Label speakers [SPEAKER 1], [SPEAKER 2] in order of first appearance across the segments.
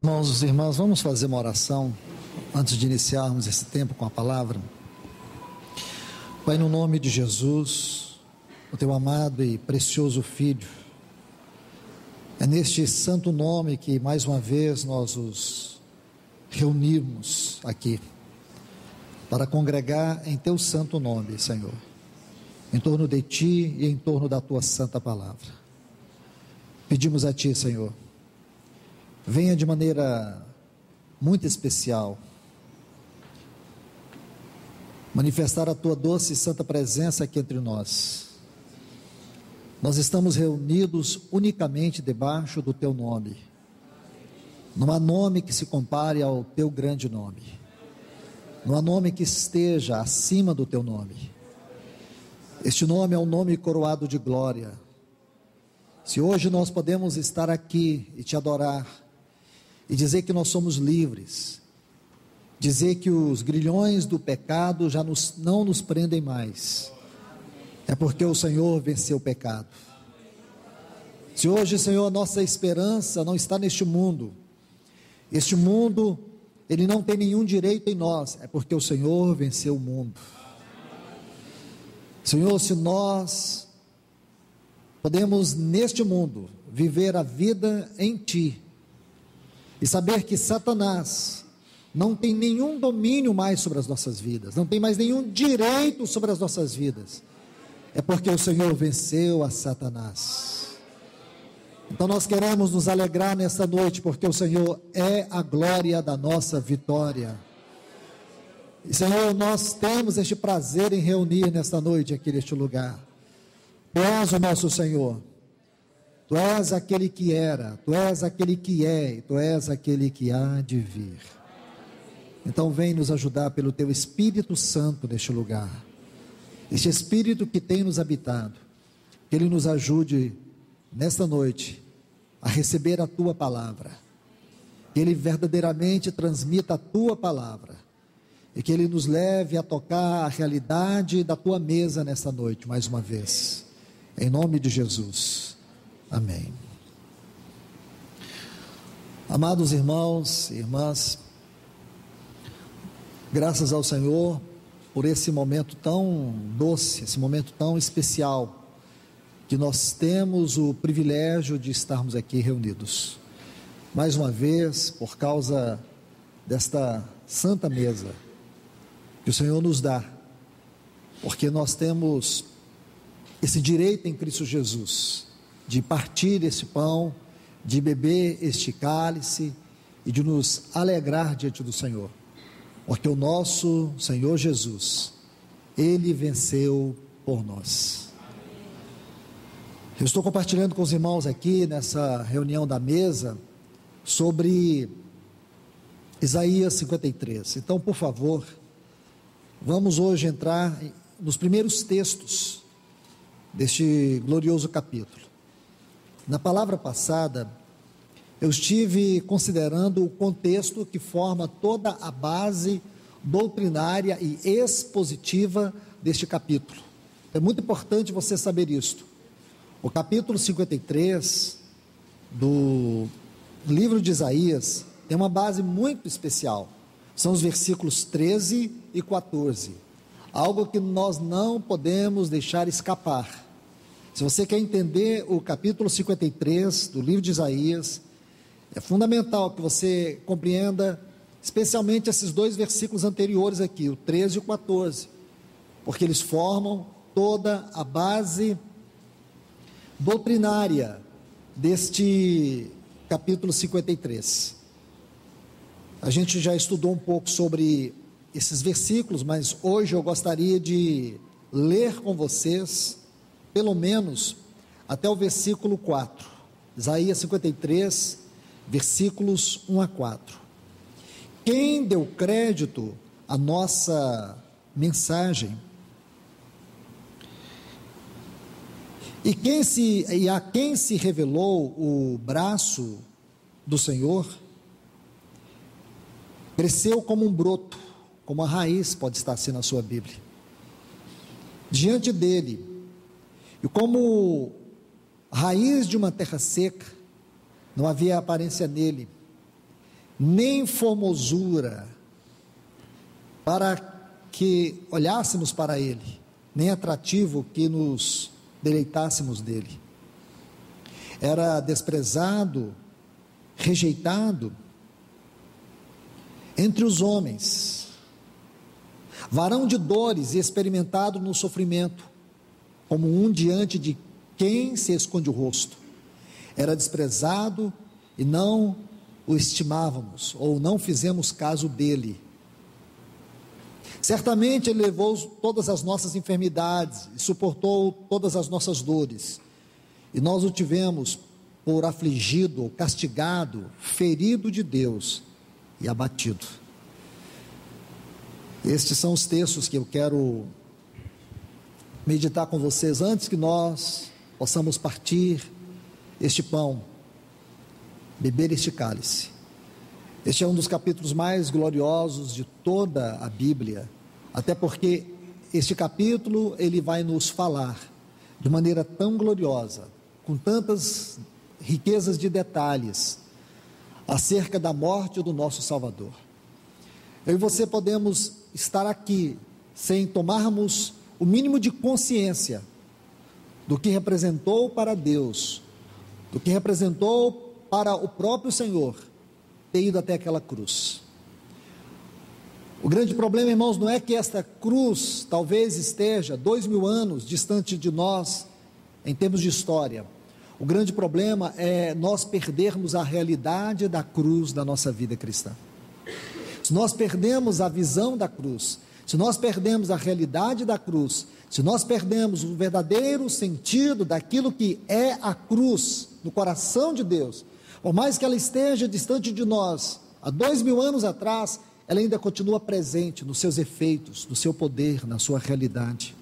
[SPEAKER 1] Irmãos e irmãs, vamos fazer uma oração antes de iniciarmos esse tempo com a palavra. Pai, no nome de Jesus, o teu amado e precioso Filho, é neste santo nome que mais uma vez nós os reunimos aqui para congregar em teu santo nome, Senhor, em torno de ti e em torno da tua santa palavra. Pedimos a ti, Senhor, venha de maneira muito especial manifestar a tua doce e santa presença aqui entre nós. Nós estamos reunidos unicamente debaixo do teu nome. Não há nome que se compare ao teu grande nome. Não há nome que esteja acima do teu nome. Este nome é um nome coroado de glória. Se hoje nós podemos estar aqui e te adorar, e dizer que nós somos livres, dizer que os grilhões do pecado já não nos prendem mais, é porque o Senhor venceu o pecado. Se hoje, Senhor, a nossa esperança não está neste mundo, este mundo, ele não tem nenhum direito em nós, é porque o Senhor venceu o mundo. Senhor, se nós podemos neste mundo viver a vida em Ti, e saber que Satanás não tem nenhum domínio mais sobre as nossas vidas, não tem mais nenhum direito sobre as nossas vidas, é porque o Senhor venceu a Satanás. Então nós queremos nos alegrar nesta noite, porque o Senhor é a glória da nossa vitória. E Senhor, nós temos este prazer em reunir nesta noite aqui neste lugar. Tu és o nosso Senhor. Tu és aquele que era, Tu és aquele que é, e Tu és aquele que há de vir. Então vem nos ajudar pelo Teu Espírito Santo neste lugar. Este Espírito que tem nos habitado, que Ele nos ajude nesta noite a receber a Tua palavra. Que Ele verdadeiramente transmita a Tua palavra. E que Ele nos leve a tocar a realidade da Tua mesa nesta noite, mais uma vez. Em nome de Jesus. Amém. Amados irmãos e irmãs, graças ao Senhor por esse momento tão doce, esse momento tão especial, que nós temos o privilégio de estarmos aqui reunidos. Mais uma vez, por causa desta santa mesa que o Senhor nos dá, porque nós temos esse direito em Cristo Jesus, de partir esse pão, de beber este cálice e de nos alegrar diante do Senhor, porque o nosso Senhor Jesus, Ele venceu por nós. Eu estou compartilhando com os irmãos aqui nessa reunião da mesa sobre Isaías 53. Então, por favor, vamos hoje entrar nos primeiros textos deste glorioso capítulo. Na palavra passada, eu estive considerando o contexto que forma toda a base doutrinária e expositiva deste capítulo. É muito importante você saber isto. O capítulo 53 do livro de Isaías tem uma base muito especial. São os versículos 13 e 14. Algo que nós não podemos deixar escapar. Se você quer entender o capítulo 53 do livro de Isaías, é fundamental que você compreenda especialmente esses dois versículos anteriores aqui, o 13 e o 14, porque eles formam toda a base doutrinária deste capítulo 53. A gente já estudou um pouco sobre esses versículos, mas hoje eu gostaria de ler com vocês pelo menos até o versículo 4, Isaías 53, versículos 1 a 4. Quem deu crédito à nossa mensagem? E a quem se revelou o braço do Senhor? Cresceu como um broto, como a raiz, pode estar assim na sua Bíblia, diante dele, e como raiz de uma terra seca, não havia aparência nele, nem formosura, para que olhássemos para Ele, nem atrativo que nos deleitássemos dele. Era desprezado, rejeitado entre os homens, varão de dores e experimentado no sofrimento, como um diante de quem se esconde o rosto. Era desprezado e não o estimávamos, ou não fizemos caso dele. Certamente ele levou todas as nossas enfermidades e suportou todas as nossas dores, e nós o tivemos por afligido, castigado, ferido de Deus e abatido. Estes são os textos que eu quero meditar com vocês antes que nós possamos partir este pão, beber este cálice. Este é um dos capítulos mais gloriosos de toda a Bíblia, até porque este capítulo ele vai nos falar de maneira tão gloriosa, com tantas riquezas de detalhes, acerca da morte do nosso Salvador. Eu e você podemos estar aqui sem tomarmos o mínimo de consciência do que representou para Deus, do que representou para o próprio Senhor ter ido até aquela cruz. O grande problema, irmãos, não é que esta cruz talvez esteja 2000 anos distante de nós em termos de história. O grande problema é nós perdermos a realidade da cruz da nossa vida cristã. Se nós perdemos a visão da cruz, se nós perdemos a realidade da cruz, se nós perdemos o verdadeiro sentido daquilo que é a cruz no coração de Deus, por mais que ela esteja distante de nós, há 2000 anos atrás, ela ainda continua presente nos seus efeitos, no seu poder, na sua realidade.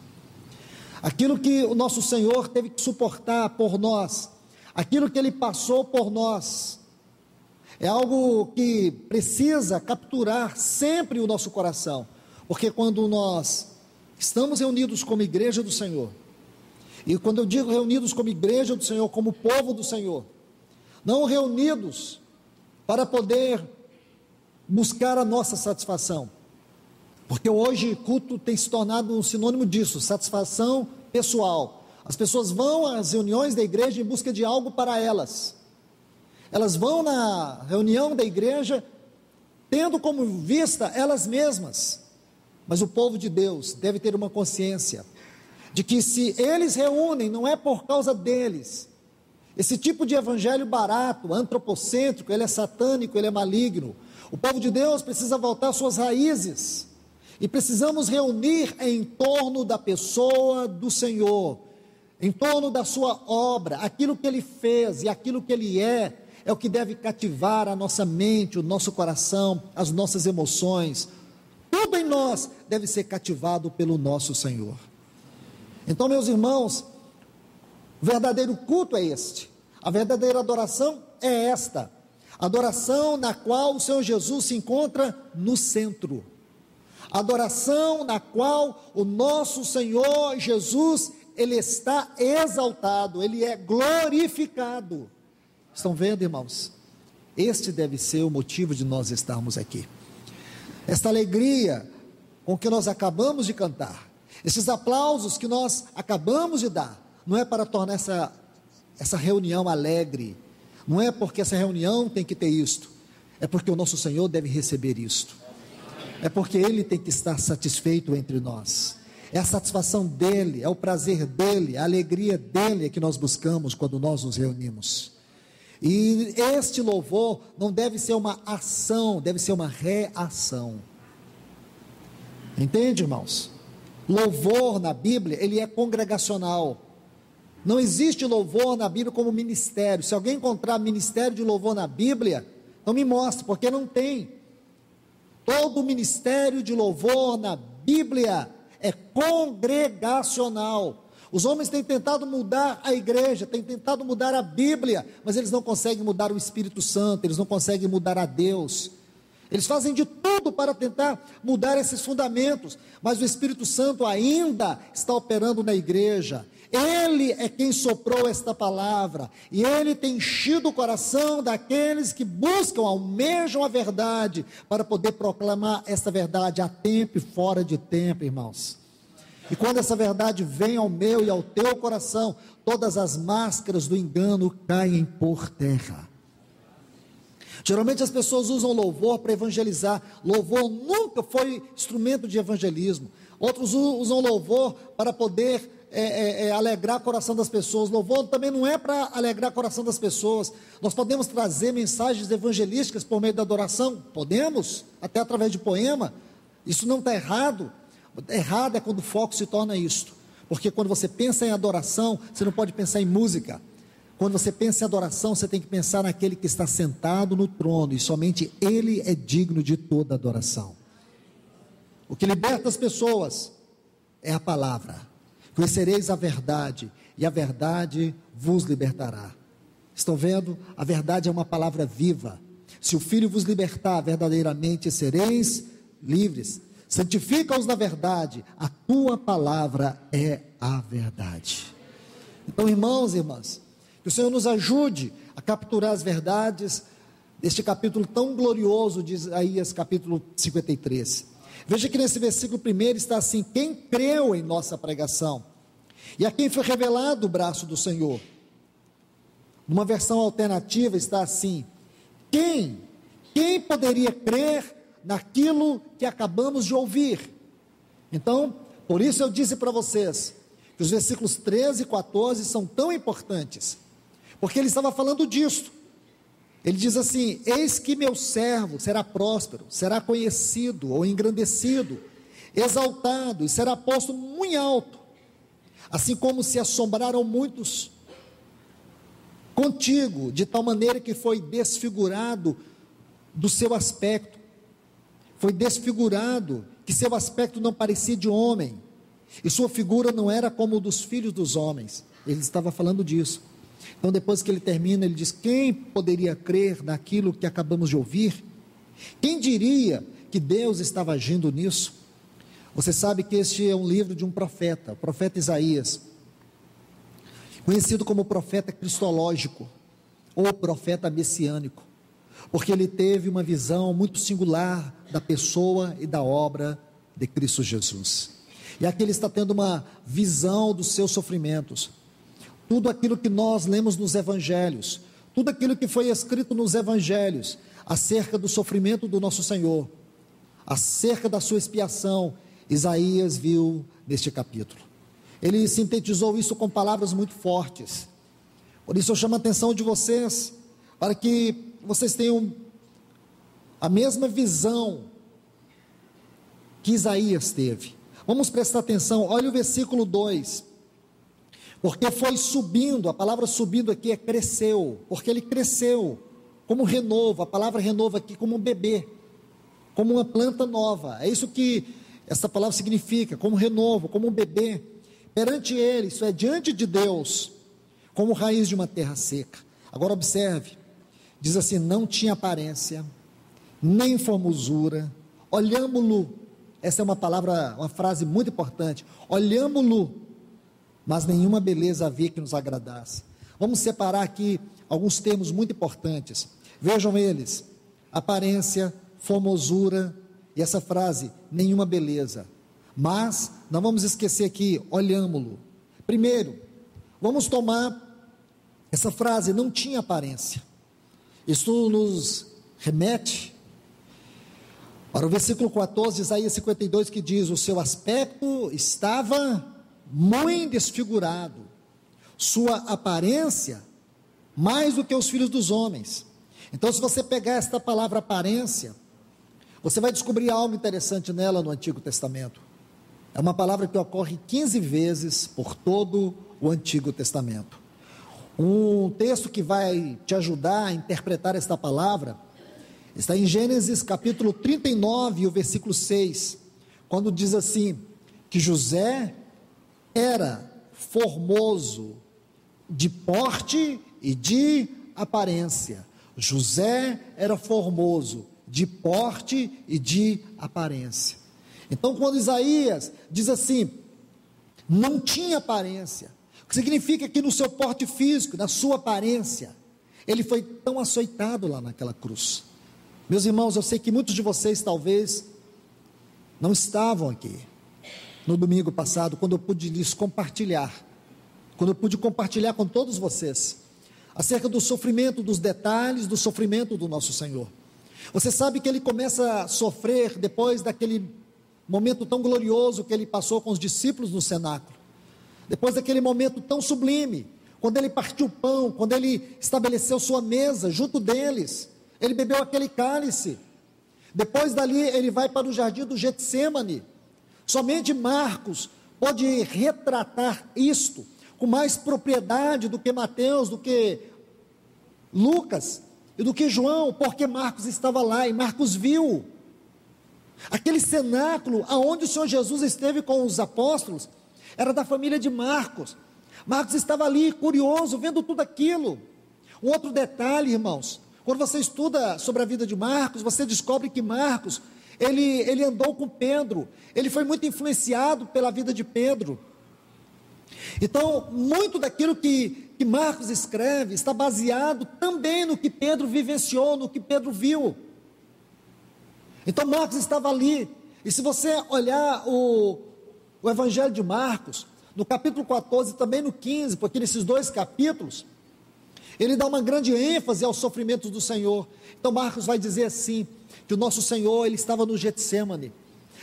[SPEAKER 1] Aquilo que o nosso Senhor teve que suportar por nós, aquilo que Ele passou por nós, é algo que precisa capturar sempre o nosso coração, porque quando nós estamos reunidos como igreja do Senhor, e quando eu digo reunidos como igreja do Senhor, como povo do Senhor, não reunidos para poder buscar a nossa satisfação, porque hoje culto tem se tornado um sinônimo disso, satisfação pessoal. As pessoas vão às reuniões da igreja em busca de algo para elas. Elas vão na reunião da igreja tendo como vista elas mesmas. Mas o povo de Deus deve ter uma consciência de que se eles reúnem, não é por causa deles. Esse tipo de evangelho barato, antropocêntrico, ele é satânico, ele é maligno. O povo de Deus precisa voltar às suas raízes. E precisamos reunir em torno da pessoa do Senhor, em torno da sua obra, aquilo que Ele fez e aquilo que Ele é o que deve cativar a nossa mente, o nosso coração, as nossas emoções. Tudo em nós deve ser cativado pelo nosso Senhor. Então, meus irmãos, o verdadeiro culto é este, a verdadeira adoração é esta, adoração na qual o Senhor Jesus se encontra no centro. Adoração na qual o nosso Senhor Jesus, Ele está exaltado, Ele é glorificado. Estão vendo, irmãos? Este deve ser o motivo de nós estarmos aqui. Esta alegria com que nós acabamos de cantar, esses aplausos que nós acabamos de dar, não é para tornar essa reunião alegre, não é porque essa reunião tem que ter isto, é porque o nosso Senhor deve receber isto. É porque Ele tem que estar satisfeito entre nós. É a satisfação dEle, é o prazer dEle, a alegria dEle que nós buscamos quando nós nos reunimos. E este louvor não deve ser uma ação, deve ser uma reação. Entende, irmãos? Louvor na Bíblia, ele é congregacional. Não existe louvor na Bíblia como ministério. Se alguém encontrar ministério de louvor na Bíblia, não me mostre, porque não tem. Todo ministério de louvor na Bíblia é congregacional. Os homens têm tentado mudar a igreja, têm tentado mudar a Bíblia, mas eles não conseguem mudar o Espírito Santo, eles não conseguem mudar a Deus. Eles fazem de tudo para tentar mudar esses fundamentos, mas o Espírito Santo ainda está operando na igreja. Ele é quem soprou esta palavra, e Ele tem enchido o coração daqueles que buscam, almejam a verdade, para poder proclamar esta verdade a tempo e fora de tempo, irmãos. E quando essa verdade vem ao meu e ao teu coração, todas as máscaras do engano caem por terra. Geralmente as pessoas usam louvor para evangelizar. Louvor nunca foi instrumento de evangelismo. Outros usam louvor para poder alegrar o coração das pessoas. Louvor também não é para alegrar o coração das pessoas. Nós podemos trazer mensagens evangelísticas por meio da adoração? Podemos, até através de poema. Isso não está errado. Errado é quando o foco se torna isto. Porque quando você pensa em adoração, você não pode pensar em música. Quando você pensa em adoração, você tem que pensar naquele que está sentado no trono, e somente Ele é digno de toda adoração. O que liberta as pessoas é a palavra. Conhecereis a verdade, e a verdade vos libertará. Estão vendo? A verdade é uma palavra viva. Se o Filho vos libertar, verdadeiramente sereis livres. Santifica-os na verdade, a tua palavra é a verdade. Então, irmãos e irmãs, que o Senhor nos ajude a capturar as verdades deste capítulo tão glorioso de Isaías, capítulo 53. Veja que nesse versículo primeiro está assim: quem creu em nossa pregação, e a quem foi revelado o braço do Senhor. Numa versão alternativa está assim: quem poderia crer naquilo que acabamos de ouvir? Então, por isso eu disse para vocês, que os versículos 13 e 14 são tão importantes, porque ele estava falando disso. Ele diz assim: eis que meu servo será próspero, será conhecido ou engrandecido, exaltado, e será posto muito alto, assim como se assombraram muitos contigo, de tal maneira que foi desfigurado do seu aspecto, foi desfigurado, que seu aspecto não parecia de homem, e sua figura não era como o dos filhos dos homens. Ele estava falando disso. Então, depois que ele termina, ele diz: quem poderia crer naquilo que acabamos de ouvir? Quem diria que Deus estava agindo nisso? Você sabe que este é um livro de um profeta, o profeta Isaías, conhecido como profeta cristológico, ou profeta messiânico, porque ele teve uma visão muito singular da pessoa e da obra de Cristo Jesus. E aqui ele está tendo uma visão dos seus sofrimentos. Tudo aquilo que nós lemos nos evangelhos, tudo aquilo que foi escrito nos evangelhos, acerca do sofrimento do nosso Senhor, acerca da sua expiação, Isaías viu neste capítulo. Ele sintetizou isso com palavras muito fortes. Por isso eu chamo a atenção de vocês, para que vocês tenham a mesma visão que Isaías teve. Vamos prestar atenção, olha o versículo 2, porque foi subindo, a palavra subindo aqui é cresceu, porque ele cresceu, como renovo, a palavra renovo aqui como um bebê, como uma planta nova, é isso que essa palavra significa, como renovo, como um bebê, perante ele, isso é, diante de Deus, como raiz de uma terra seca. Agora observe, diz assim: não tinha aparência, nem formosura, olhámo-lo. Essa é uma palavra, uma frase muito importante. Olhámo-lo, mas nenhuma beleza havia que nos agradasse. Vamos separar aqui alguns termos muito importantes. Vejam eles: aparência, formosura, e essa frase, nenhuma beleza. Mas não vamos esquecer aqui, olhámo-lo. Primeiro, vamos tomar essa frase, não tinha aparência. Isso nos remete para o versículo 14 de Isaías 52, que diz: o seu aspecto estava muito desfigurado, sua aparência mais do que os filhos dos homens. Então, se você pegar esta palavra aparência, você vai descobrir algo interessante nela no Antigo Testamento. É uma palavra que ocorre 15 vezes por todo o Antigo Testamento. Um texto que vai te ajudar a interpretar esta palavra está em Gênesis capítulo 39, o versículo 6, quando diz assim, que José era formoso de porte e de aparência. José era formoso de porte e de aparência. Então, quando Isaías diz assim, não tinha aparência, O que significa que no seu porte físico, na sua aparência, ele foi tão açoitado lá naquela cruz. Meus irmãos, eu sei que muitos de vocês talvez não estavam aqui no domingo passado, quando eu pude lhes compartilhar, quando eu pude compartilhar com todos vocês, acerca do sofrimento, dos detalhes do sofrimento do nosso Senhor. Você sabe que ele começa a sofrer depois daquele momento tão glorioso que ele passou com os discípulos no cenáculo, depois daquele momento tão sublime, quando ele partiu o pão, quando ele estabeleceu sua mesa junto deles, ele bebeu aquele cálice. Depois dali ele vai para o jardim do Getsêmani. Somente Marcos pode retratar isto com mais propriedade do que Mateus, do que Lucas e do que João, porque Marcos estava lá e Marcos viu aquele cenáculo aonde o Senhor Jesus esteve com os apóstolos. Era da família de Marcos. Marcos estava ali curioso, vendo tudo aquilo. Um outro detalhe, irmãos, quando você estuda sobre a vida de Marcos, você descobre que Marcos, ele andou com Pedro, ele foi muito influenciado pela vida de Pedro. Então, muito daquilo que Marcos escreve está baseado também no que Pedro vivenciou, no que Pedro viu. Então Marcos estava ali, e se você olhar o Evangelho de Marcos, no capítulo 14 e também no 15, porque nesses dois capítulos, ele dá uma grande ênfase aos sofrimentos do Senhor. Então Marcos vai dizer assim, que o nosso Senhor, ele estava no Getsêmani,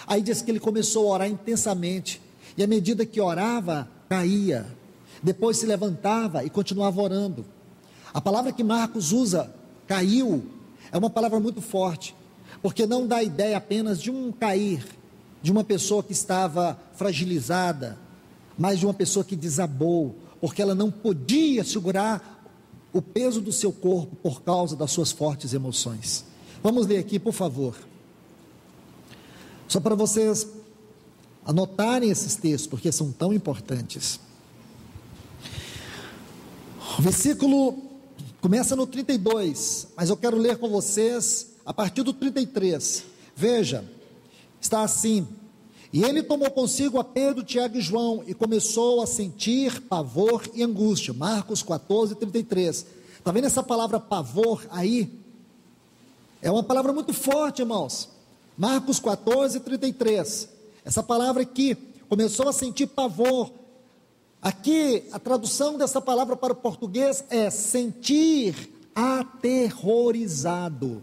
[SPEAKER 1] aí diz que ele começou a orar intensamente, e à medida que orava, caía, depois se levantava e continuava orando. A palavra que Marcos usa, caiu, é uma palavra muito forte, porque não dá ideia apenas de um cair, de uma pessoa que estava fragilizada, mas de uma pessoa que desabou, porque ela não podia segurar o peso do seu corpo por causa das suas fortes emoções. Vamos ler aqui, por favor, só para vocês anotarem esses textos, porque são tão importantes. O versículo começa no 32, mas eu quero ler com vocês a partir do 33. Veja, está assim: e ele tomou consigo a Pedro, Tiago e João, e começou a sentir pavor e angústia. Marcos 14, 33. Está vendo essa palavra pavor aí? É uma palavra muito forte, irmãos. Marcos 14, 33. Essa palavra aqui, começou a sentir pavor. Aqui, a tradução dessa palavra para o português é sentir aterrorizado.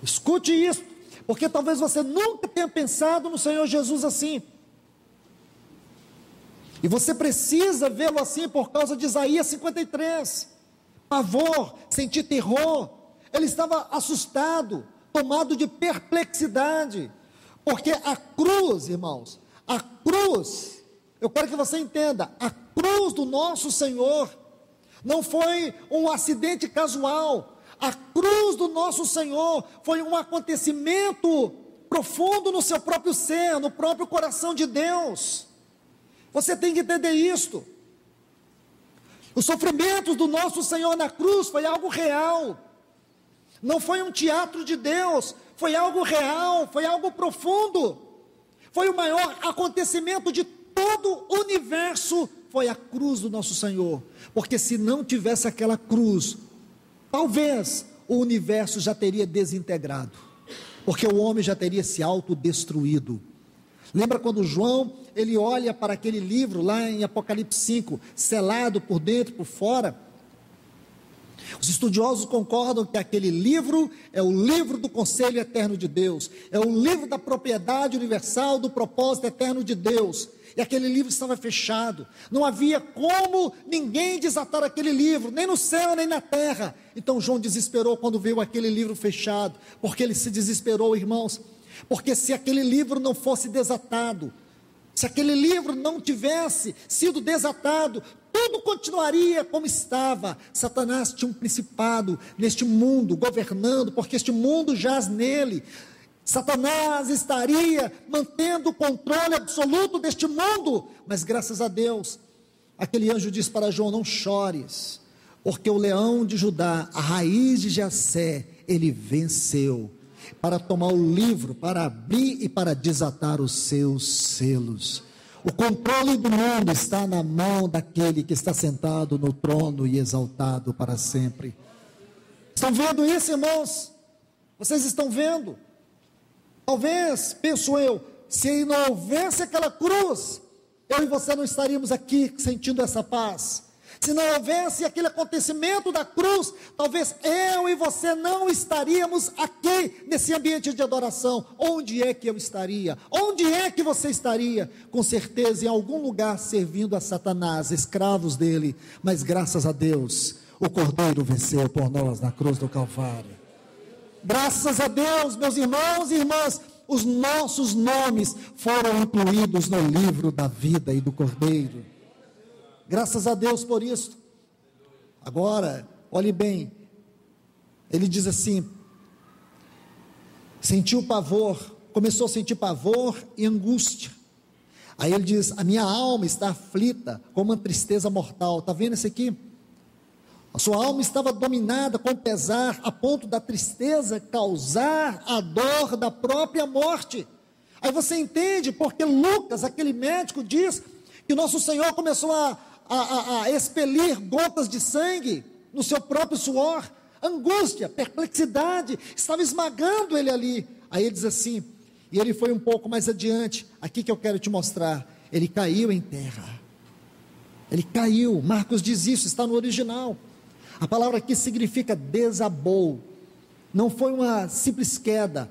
[SPEAKER 1] Escute isso, porque talvez você nunca tenha pensado no Senhor Jesus assim. E você precisa vê-lo assim por causa de Isaías 53. Pavor, sentir terror. Ele estava assustado, tomado de perplexidade, porque a cruz, irmãos, a cruz, eu quero que você entenda, a cruz do nosso Senhor não foi um acidente casual. A cruz do nosso Senhor foi um acontecimento profundo no seu próprio ser, no próprio coração de Deus. Você tem que entender isto. Os sofrimentos do nosso Senhor na cruz foi algo real. Não foi um teatro de Deus, foi algo real, foi algo profundo. Foi o maior acontecimento de todo o universo, foi a cruz do nosso Senhor. Porque se não tivesse aquela cruz, talvez o universo já teria desintegrado, porque o homem já teria se autodestruído. Lembra quando João, ele olha para aquele livro lá em Apocalipse 5, selado por dentro e por fora? Os estudiosos concordam que aquele livro é o livro do conselho eterno de Deus, é o livro da propriedade universal, do propósito eterno de Deus. E aquele livro estava fechado, não havia como ninguém desatar aquele livro, nem no céu, nem na terra. Então João desesperou quando viu aquele livro fechado, porque ele se desesperou, irmãos, porque se aquele livro não fosse desatado, se aquele livro não tivesse sido desatado, tudo continuaria como estava. Satanás tinha um principado neste mundo, governando, porque este mundo jaz nele. Satanás estaria mantendo o controle absoluto deste mundo, mas graças a Deus, aquele anjo disse para João: não chores, porque o leão de Judá, a raiz de Jessé, ele venceu, para tomar o livro, para abrir e para desatar os seus selos. O controle do mundo está na mão daquele que está sentado no trono e exaltado para sempre. Estão vendo isso, irmãos? Vocês estão vendo? Talvez, penso eu, se não houvesse aquela cruz, eu e você não estaríamos aqui sentindo essa paz. Se não houvesse aquele acontecimento da cruz, talvez eu e você não estaríamos aqui nesse ambiente de adoração. Onde é que eu estaria? Onde é que você estaria? Com certeza em algum lugar servindo a Satanás, escravos dele. Mas graças a Deus, o Cordeiro venceu por nós na cruz do Calvário. Graças a Deus, meus irmãos e irmãs, os nossos nomes foram incluídos no livro da vida e do Cordeiro. Graças a Deus por isso. Agora, olhe bem, ele diz assim, sentiu pavor, começou a sentir pavor e angústia. Aí ele diz, a minha alma está aflita com uma tristeza mortal. Está vendo isso aqui? A sua alma estava dominada com pesar, a ponto da tristeza causar a dor da própria morte. Aí você entende porque Lucas, aquele médico, diz que o nosso Senhor começou a expelir gotas de sangue no seu próprio suor. Angústia, perplexidade, estava esmagando ele ali. Aí ele diz assim, e ele foi um pouco mais adiante, aqui que eu quero te mostrar, ele caiu em terra. Ele caiu, Marcos diz isso, está no original. A palavra aqui significa desabou, não foi uma simples queda.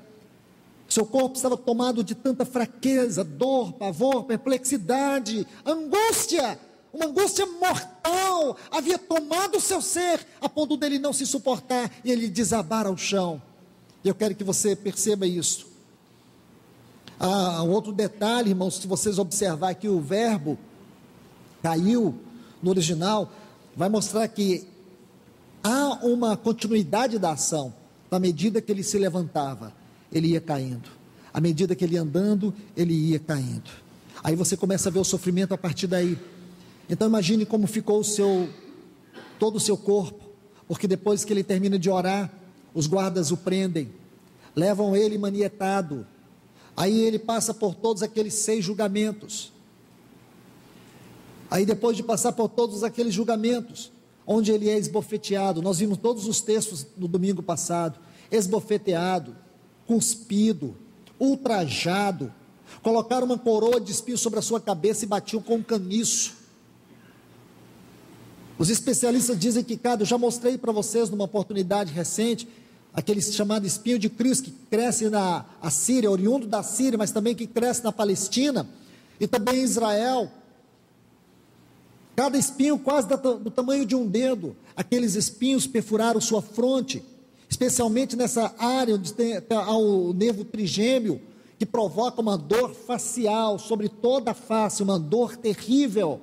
[SPEAKER 1] Seu corpo estava tomado de tanta fraqueza, dor, pavor, perplexidade, angústia. Uma angústia mortal havia tomado o seu ser, a ponto dele não se suportar e ele desabar ao chão. Eu quero que você perceba isso. Um outro detalhe, irmãos, se vocês observar que o verbo caiu no original, vai mostrar que há uma continuidade da ação. Na medida que ele se levantava, ele ia caindo. À medida que ele ia andando, ele ia caindo. Aí você começa a ver o sofrimento a partir daí. Então imagine como ficou todo o seu corpo, porque depois que ele termina de orar, os guardas o prendem, levam ele manietado, aí ele passa por todos aqueles 6 julgamentos, aí depois de passar por todos aqueles julgamentos, onde ele é esbofeteado, nós vimos todos os textos no domingo passado, esbofeteado, cuspido, ultrajado, colocaram uma coroa de espinhos sobre a sua cabeça e batiam com um caniço. Os especialistas dizem que eu já mostrei para vocês numa oportunidade recente, aquele chamado espinho de Cristo que cresce na Síria, oriundo da Síria, mas também que cresce na Palestina, e também em Israel, cada espinho quase do tamanho de um dedo, aqueles espinhos perfuraram sua fronte, especialmente nessa área onde tem o nervo trigêmeo, que provoca uma dor facial, sobre toda a face, uma dor terrível.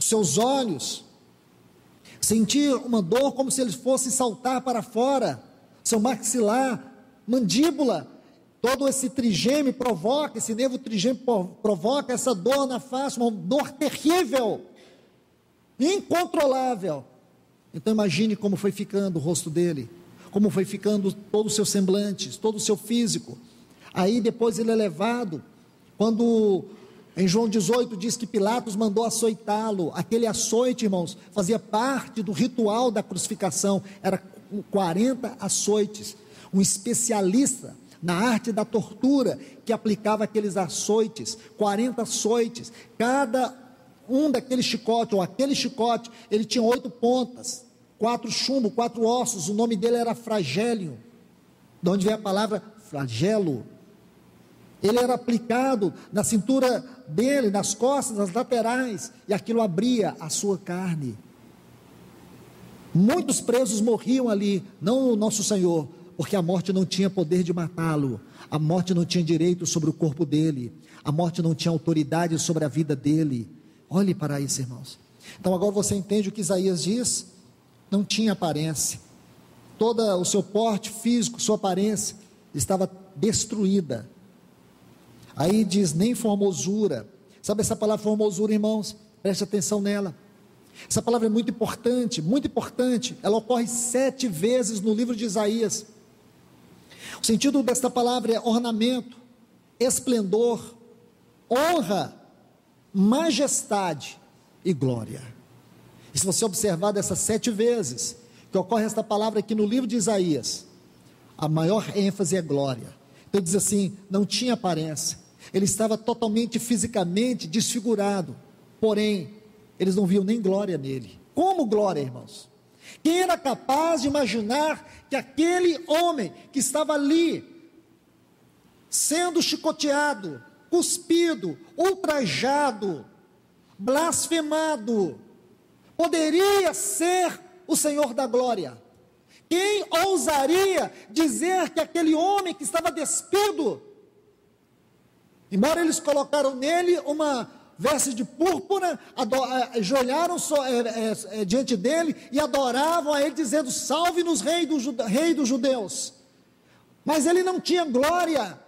[SPEAKER 1] Os seus olhos, sentir uma dor como se eles fossem saltar para fora, seu maxilar, mandíbula, todo esse trigêmeo provoca, esse nervo trigêmeo provoca essa dor na face, uma dor terrível, incontrolável. Então imagine como foi ficando o rosto dele, como foi ficando todo o seu semblante, todo o seu físico. Aí depois ele é levado, quando em João 18 diz que Pilatos mandou açoitá-lo. Aquele açoite, irmãos, fazia parte do ritual da crucificação, era 40 açoites. Um especialista na arte da tortura que aplicava aqueles açoites, 40 açoites, cada um daqueles chicotes, ou aquele chicote, ele tinha 8 pontas, 4 chumbos, 4 ossos, o nome dele era flagélio, de onde vem a palavra flagelo. Ele era aplicado na cintura dele, nas costas, nas laterais, e aquilo abria a sua carne. Muitos presos morriam ali, não o nosso Senhor, porque a morte não tinha poder de matá-lo, a morte não tinha direito sobre o corpo dele, a morte não tinha autoridade sobre a vida dele. Olhe para isso, irmãos. Então agora você entende o que Isaías diz? Não tinha aparência, todo o seu porte físico, sua aparência estava destruída. Aí diz, nem formosura. Sabe essa palavra formosura, irmãos? Preste atenção nela. Essa palavra é muito importante, muito importante. Ela ocorre 7 vezes no livro de Isaías. O sentido desta palavra é ornamento, esplendor, honra, majestade e glória. E se você observar dessas 7 vezes que ocorre esta palavra aqui no livro de Isaías, a maior ênfase é glória. Então diz assim, não tinha aparência, ele estava totalmente fisicamente desfigurado, porém, eles não viam nem glória nele. Como glória, irmãos? Quem era capaz de imaginar que aquele homem que estava ali, sendo chicoteado, cuspido, ultrajado, blasfemado, poderia ser o Senhor da glória? Quem ousaria dizer que aquele homem que estava despido, embora eles colocaram nele uma veste de púrpura, ajoelharam diante dele e adoravam a ele, dizendo, salve-nos rei dos judeus, mas ele não tinha glória.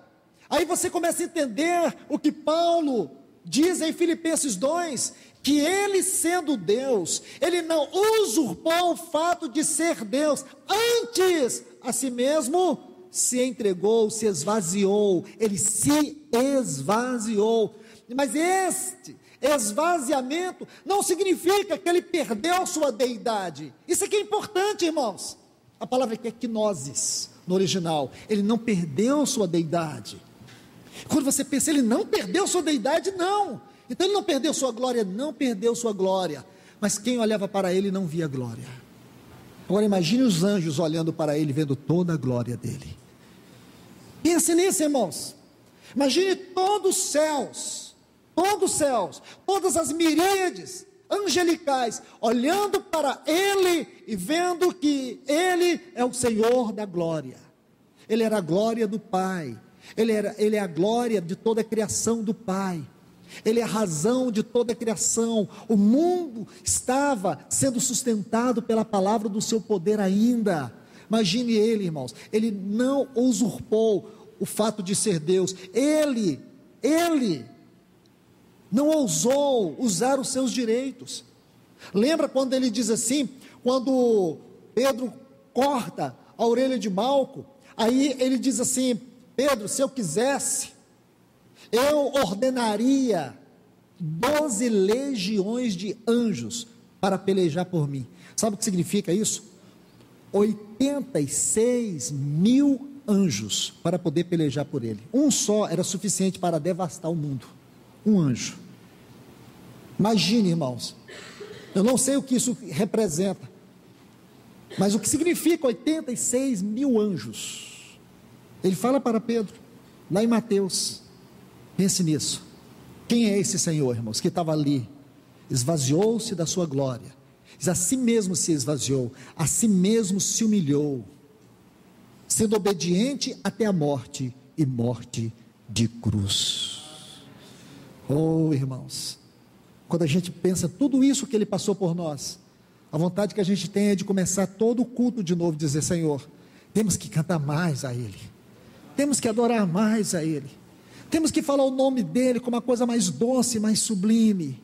[SPEAKER 1] Aí você começa a entender o que Paulo diz em Filipenses 2, que ele sendo Deus, ele não usurpou o fato de ser Deus, antes a si mesmo se entregou, se esvaziou, ele se esvaziou. Mas este esvaziamento não significa que ele perdeu sua deidade. Isso aqui é importante, irmãos. A palavra aqui é kenosis, no original. Ele não perdeu sua deidade. Quando você pensa, ele não perdeu sua deidade, não. Então ele não perdeu sua glória, não perdeu sua glória. Mas quem olhava para ele não via glória. Agora imagine os anjos olhando para ele, vendo toda a glória dele. Pense nisso, irmãos. Imagine todos os céus, todas as miríades angelicais, olhando para ele e vendo que ele é o Senhor da glória. Ele era a glória do Pai. Ele é a glória de toda a criação do Pai. Ele é a razão de toda a criação. O mundo estava sendo sustentado pela palavra do seu poder ainda. Imagine ele, irmãos. Ele não usurpou o fato de ser Deus. Ele não ousou usar os seus direitos. Lembra quando ele diz assim, quando Pedro corta a orelha de Malco, aí ele diz assim, Pedro, se eu quisesse, eu ordenaria 12 legiões de anjos para pelejar por mim. Sabe o que significa isso? 86 mil anjos para poder pelejar por ele. Um só era suficiente para devastar o mundo. Um anjo. Imagine, irmãos. Eu não sei o que isso representa, mas o que significa 86 mil anjos? Ele fala para Pedro, lá em Mateus. Pense nisso. Quem é esse Senhor, irmãos, que estava ali? Esvaziou-se da sua glória. A si mesmo se esvaziou, a si mesmo se humilhou, sendo obediente até a morte, e morte de cruz. Oh, irmãos, quando a gente pensa tudo isso que ele passou por nós, a vontade que a gente tem é de começar todo o culto de novo, dizer, Senhor, temos que cantar mais a Ele, temos que adorar mais a Ele, temos que falar o nome dEle como a coisa mais doce, mais sublime,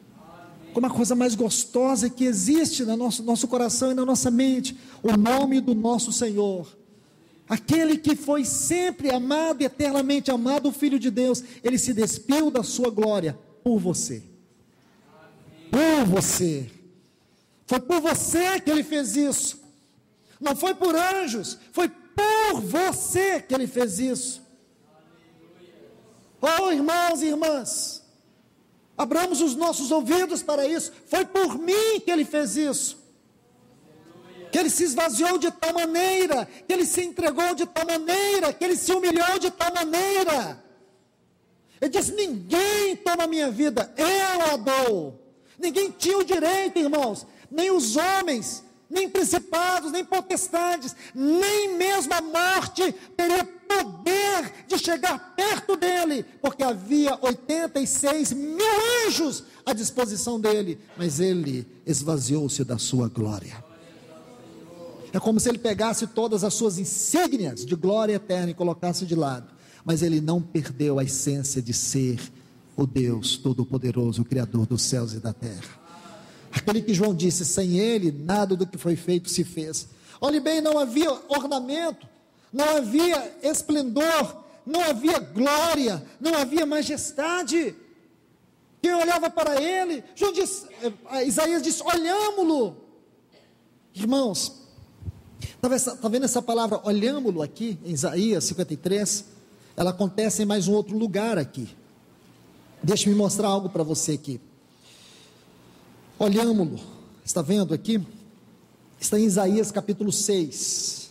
[SPEAKER 1] como a coisa mais gostosa que existe no nosso coração e na nossa mente, o nome do nosso Senhor, aquele que foi sempre amado e eternamente amado, o Filho de Deus. Ele se despiu da sua glória por você, foi por você que Ele fez isso, não foi por anjos, foi por você que Ele fez isso. Oh, irmãos e irmãs, abramos os nossos ouvidos para isso. Foi por mim que Ele fez isso, que Ele se esvaziou de tal maneira, que Ele se entregou de tal maneira, que Ele se humilhou de tal maneira. Ele disse, ninguém toma a minha vida, eu a dou. Ninguém tinha o direito, irmãos, nem os homens, nem principados, nem potestades, nem mesmo a morte teria poder de chegar perto dele, porque havia 86 mil anjos à disposição dele, mas ele esvaziou-se da sua glória. É como se ele pegasse todas as suas insígnias de glória eterna e colocasse de lado, mas ele não perdeu a essência de ser o Deus Todo-Poderoso, o Criador dos céus e da terra. Aquele que João disse, sem Ele, nada do que foi feito se fez. Olhe bem, não havia ornamento, não havia esplendor, não havia glória, não havia majestade. quem olhava para ele, Isaías disse, olhámo-lo. Irmãos, está vendo essa palavra, olhámo-lo aqui, em Isaías 53? Ela acontece em mais um outro lugar aqui. Deixa-me mostrar algo para você aqui. Olhámo-lo, está vendo aqui? Está em Isaías capítulo 6.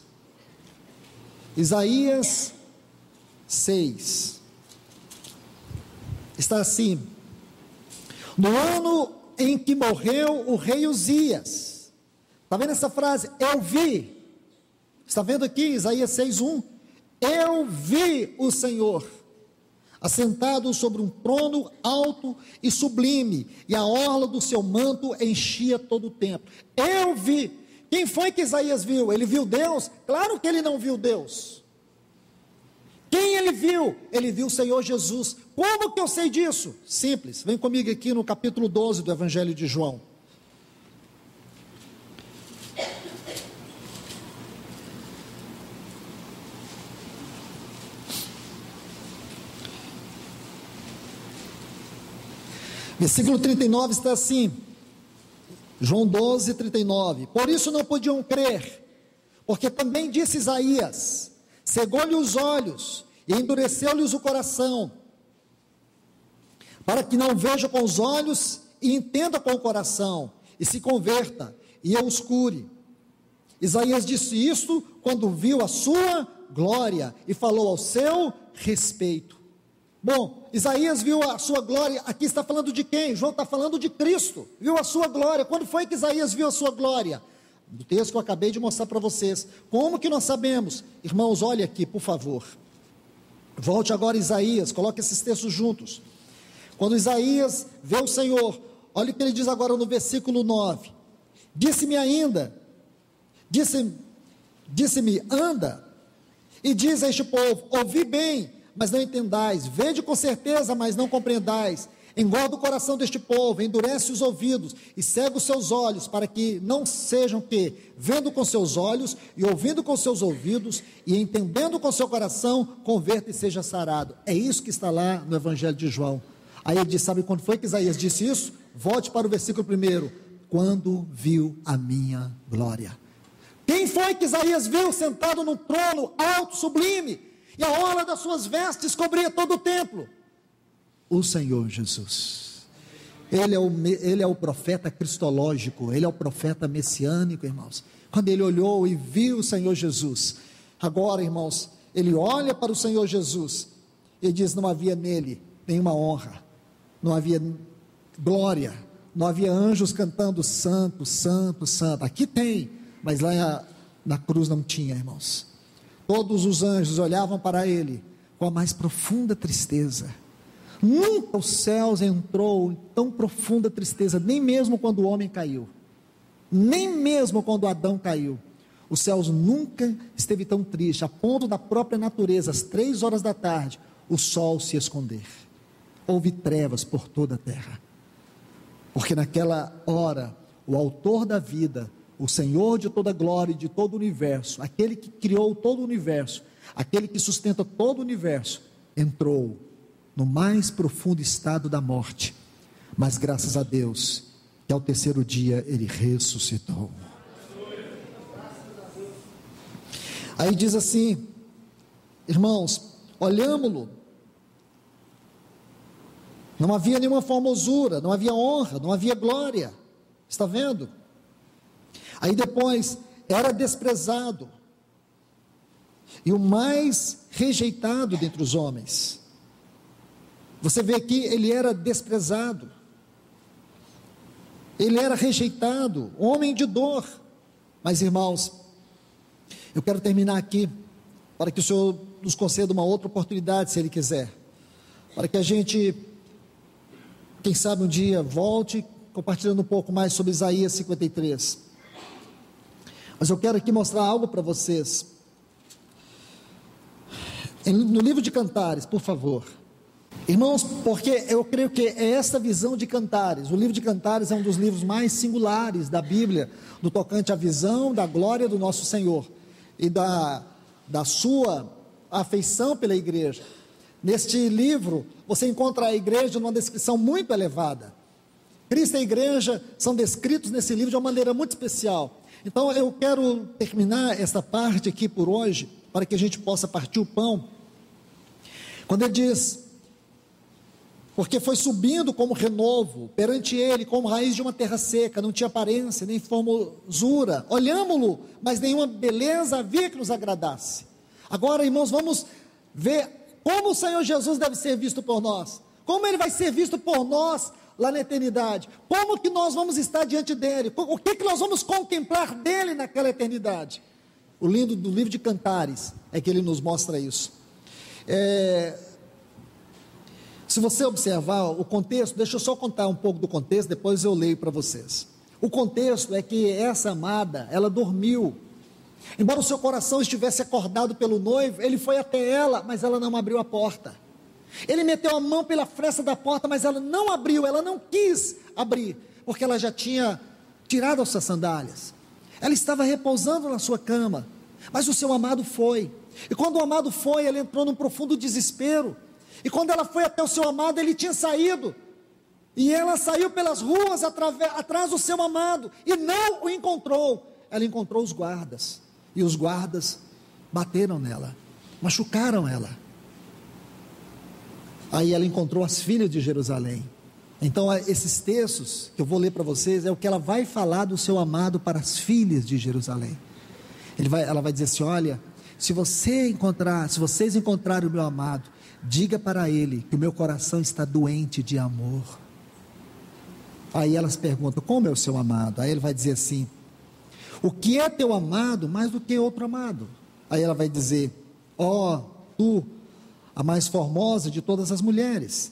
[SPEAKER 1] Isaías 6. Está assim: no ano em que morreu o rei Uzias. Está vendo essa frase? Eu vi. Está vendo aqui Isaías 6:1? Eu vi o Senhor assentado sobre um trono alto e sublime, e a orla do seu manto enchia todo o templo. Eu vi. Quem foi que Isaías viu? Ele viu Deus? Claro que ele não viu Deus. Quem ele viu? Ele viu o Senhor Jesus. Como que eu sei disso? Simples, vem comigo aqui no capítulo 12 do Evangelho de João. Versículo 39 está assim, João 12, 39, por isso não podiam crer, porque também disse Isaías, cegou-lhe os olhos, e endureceu-lhes o coração, para que não veja com os olhos, e entenda com o coração, e se converta, e eu os cure. Isaías disse isto, quando viu a sua glória, e falou ao seu respeito. Bom, Isaías viu a sua glória, aqui está falando de quem? João está falando de Cristo, viu a sua glória. Quando foi que Isaías viu a sua glória? Do texto que eu acabei de mostrar para vocês. Como que nós sabemos? Irmãos, olhe aqui, por favor. Volte agora a Isaías, coloque esses textos juntos. Quando Isaías vê o Senhor, olha o que ele diz agora no versículo 9. Disse-me ainda, disse-me, anda, e diz a este povo, ouvi bem, mas não entendais, vede com certeza, mas não compreendais, engorda o coração deste povo, endurece os ouvidos, e cega os seus olhos, para que não sejam que, vendo com seus olhos, e ouvindo com seus ouvidos, e entendendo com seu coração, converta e seja sarado. É isso que está lá no Evangelho de João. Aí ele diz, sabe quando foi que Isaías disse isso? Volte para o versículo 1, quando viu a minha glória. Quem foi que Isaías viu sentado num trono alto, sublime, e a orla das suas vestes cobria todo o templo? O Senhor Jesus. Ele é o profeta cristológico, ele é o profeta messiânico, irmãos. Quando ele olhou e viu o Senhor Jesus, agora, irmãos, ele olha para o Senhor Jesus e diz, não havia nele nenhuma honra, não havia glória, não havia anjos cantando santo, santo, santo. Aqui tem, mas lá na cruz não tinha, irmãos. Todos os anjos olhavam para ele com a mais profunda tristeza. Nunca os céus entrou em tão profunda tristeza, nem mesmo quando o homem caiu, nem mesmo quando Adão caiu. Os céus nunca esteve tão triste, a ponto da própria natureza, às 3 horas da tarde, o sol se esconder. Houve trevas por toda a terra, porque naquela hora, o autor da vida, o Senhor de toda glória e de todo o universo, aquele que criou todo o universo, aquele que sustenta todo o universo, entrou no mais profundo estado da morte, mas graças a Deus, que ao terceiro dia ele ressuscitou. Aí diz assim, irmãos, olhámo-lo, não havia nenhuma formosura, não havia honra, não havia glória, está vendo? Aí depois, era desprezado, e o mais rejeitado dentre os homens. Você vê aqui, ele era desprezado, ele era rejeitado, homem de dor. Mas irmãos, eu quero terminar aqui, para que o Senhor nos conceda uma outra oportunidade, se Ele quiser, para que a gente, quem sabe um dia, volte compartilhando um pouco mais sobre Isaías 53, mas eu quero aqui mostrar algo para vocês, no livro de Cantares, por favor, irmãos, porque eu creio que é essa visão de Cantares, o livro de Cantares é um dos livros mais singulares da Bíblia, no tocante à visão da glória do nosso Senhor, e da sua afeição pela igreja. Neste livro, você encontra a igreja numa descrição muito elevada. Cristo e a igreja são descritos nesse livro de uma maneira muito especial. Então, eu quero terminar esta parte aqui por hoje, para que a gente possa partir o pão. Quando ele diz: porque foi subindo como renovo perante ele, como raiz de uma terra seca, não tinha aparência, nem formosura. Olhámo-lo, mas nenhuma beleza havia que nos agradasse. Agora, irmãos, vamos ver como o Senhor Jesus deve ser visto por nós. Como ele vai ser visto por nós lá na eternidade. Como que nós vamos estar diante dele. O que nós vamos contemplar dele naquela eternidade. O lindo do livro de Cantares é que ele nos mostra isso. Se você observar o contexto, deixa eu só contar um pouco do contexto, depois eu leio para vocês. O contexto é que essa amada, ela dormiu. Embora o seu coração estivesse acordado pelo noivo, ele foi até ela, mas ela não abriu a porta. Ele meteu a mão pela fresta da porta, mas ela não abriu, ela não quis abrir, porque ela já tinha tirado as suas sandálias. Ela estava repousando na sua cama, mas o seu amado foi. E quando o amado foi, ela entrou num profundo desespero. E quando ela foi até o seu amado, ele tinha saído. E ela saiu pelas ruas atrás do seu amado, e não o encontrou. Ela encontrou os guardas, e os guardas bateram nela, machucaram ela. Aí ela encontrou as filhas de Jerusalém. Então esses textos que eu vou ler para vocês, é o que ela vai falar do seu amado para as filhas de Jerusalém. Ela vai dizer assim: olha, se vocês encontrarem o meu amado, diga para ele que o meu coração está doente de amor. Aí elas perguntam: como é o seu amado? Aí ele vai dizer assim: o que é teu amado mais do que outro amado? Aí ela vai dizer: ó, tu, a mais formosa de todas as mulheres,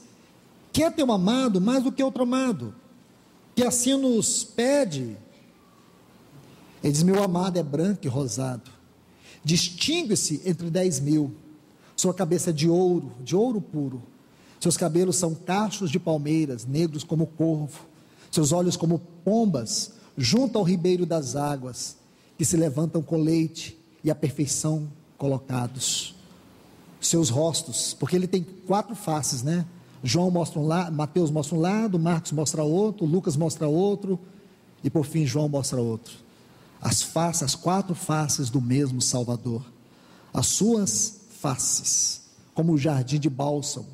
[SPEAKER 1] que é teu amado mais do que outro amado, que assim nos pede. Ele diz: meu amado é branco e rosado, distingue-se entre 10.000, sua cabeça é de ouro puro, seus cabelos são cachos de palmeiras, negros como corvo, seus olhos como pombas, junto ao ribeiro das águas, que se levantam com leite e a perfeição colocados. Seus rostos, porque ele tem 4 faces, né? João mostra um lado, Mateus mostra um lado, Marcos mostra outro, Lucas mostra outro, e por fim João mostra outro. As 4 faces do mesmo Salvador. As suas faces, como o jardim de bálsamo,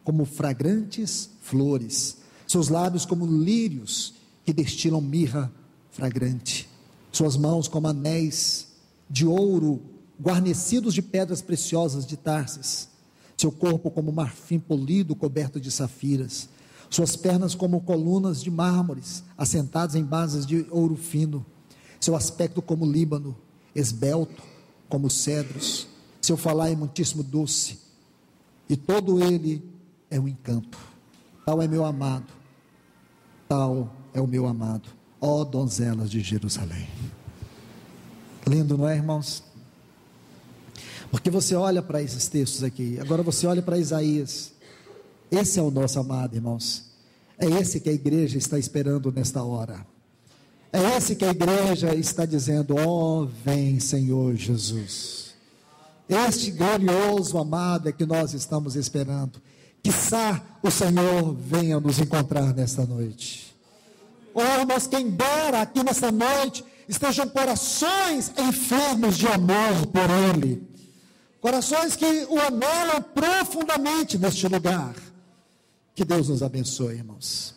[SPEAKER 1] como fragrantes flores, seus lábios como lírios que destilam mirra fragrante, suas mãos como anéis de ouro guarnecidos de pedras preciosas de Tarsis, seu corpo como marfim polido coberto de safiras, suas pernas como colunas de mármores assentadas em bases de ouro fino, seu aspecto como Líbano, esbelto como cedros, seu falar é muitíssimo doce, e todo ele é um encanto. Tal é meu amado, tal é o meu amado, ó donzelas de Jerusalém. Lindo, não é, irmãos? Porque você olha para esses textos aqui, agora você olha para Isaías. Esse é o nosso amado, irmãos. É esse que a igreja está esperando nesta hora. É esse que a igreja está dizendo: ó, vem Senhor Jesus. Este glorioso amado é que nós estamos esperando. Quiçá o Senhor venha nos encontrar nesta noite. Oh, mas quem dera aqui nesta noite estejam corações enfermos de amor por Ele, corações que o amelam profundamente neste lugar. Que Deus nos abençoe, irmãos.